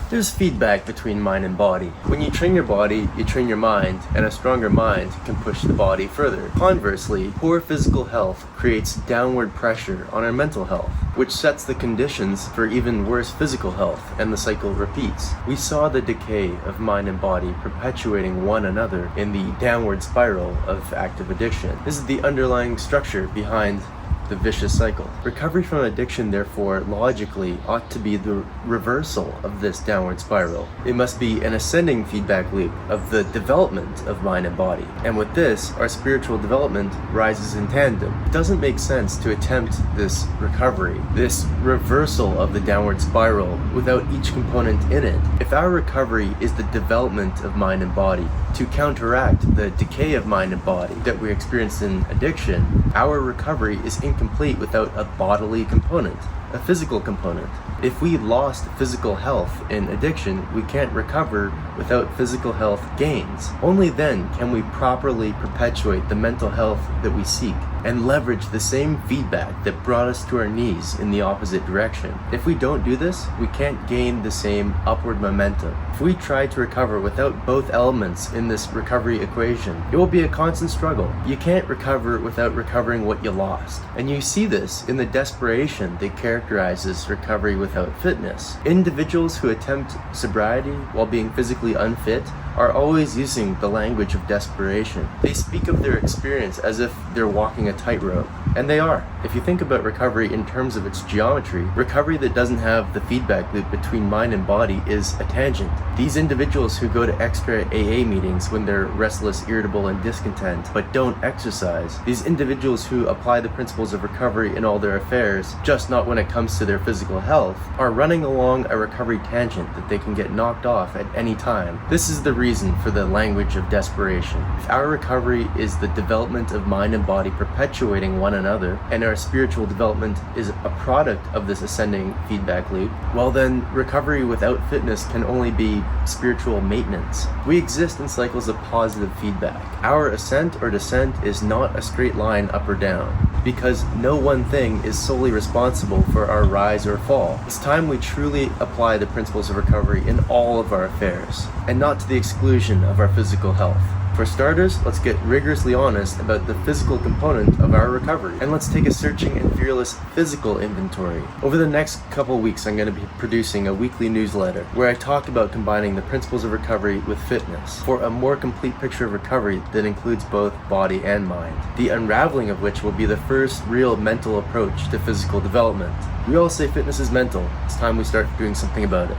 There's feedback between mind and body. When you train your body, you train your mind, and a stronger mind can push the body further. Conversely, poor physical health creates downward pressure on our mental health, which sets the conditions for even worse physical health, and the cycle repeats. We saw the decay of mind and body perpetuating one another in the downward spiral of active addiction. This is the underlying structure behind the vicious cycle. Recovery from addiction, therefore, logically ought to be the reversal of this downward spiral. It must be an ascending feedback loop of the development of mind and body. And with this, our spiritual development rises in tandem. It doesn't make sense to attempt this recovery, this reversal of the downward spiral, without each component in it. If our recovery is the development of mind and body, to counteract the decay of mind and body that we experience in addiction, our recovery is incomplete without a bodily component, a physical component. If we lost physical health in addiction, we can't recover without physical health gains. Only then can we properly perpetuate the mental health that we seek and leverage the same feedback that brought us to our knees in the opposite direction. If we don't do this, we can't gain the same upward momentum. If we try to recover without both elements in this recovery equation, it will be a constant struggle. You can't recover without recovering what you lost. And you see this in the desperation that characterizes recovery without fitness. Individuals who attempt sobriety while being physically unfit are always using the language of desperation. They speak of their experience as if they're walking a tightrope, and they are. If you think about recovery in terms of its geometry, recovery that doesn't have the feedback loop between mind and body is a tangent. These individuals who go to extra AA meetings when they're restless, irritable, and discontent, but don't exercise, these individuals who apply the principles of recovery in all their affairs, just not when it comes to their physical health, are running along a recovery tangent that they can get knocked off at any time. This is the reason for the language of desperation. If our recovery is the development of mind and body perpetuating one another, and our spiritual development is a product of this ascending feedback loop, well then, recovery without fitness can only be spiritual maintenance. We exist in cycles of positive feedback. Our ascent or descent is not a straight line up or down, because no one thing is solely responsible for our rise or fall. It's time we truly apply the principles of recovery in all of our affairs, and not to the exclusion of our physical health. For starters, let's get rigorously honest about the physical component of our recovery, and let's take a searching and fearless physical inventory. Over the next couple weeks, I'm going to be producing a weekly newsletter where I talk about combining the principles of recovery with fitness for a more complete picture of recovery that includes both body and mind, the unraveling of which will be the first real mental approach to physical development. We all say fitness is mental. It's time we start doing something about it.